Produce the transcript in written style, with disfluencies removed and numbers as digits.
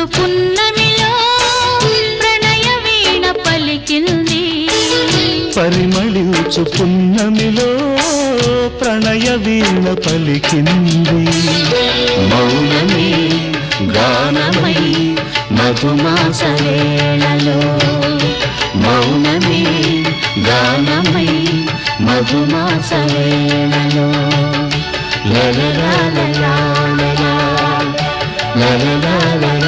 పరిమళించు పున్నమిలో ప్రణయ వీణ పలికింది పరిమళించు పున్నమిలో ప్రణయ వీణ పలికింది మౌనమే గానమై మధుమాస వేళలో మౌనమే గానమై మధుమాస వేళలో la la la la la la la la la la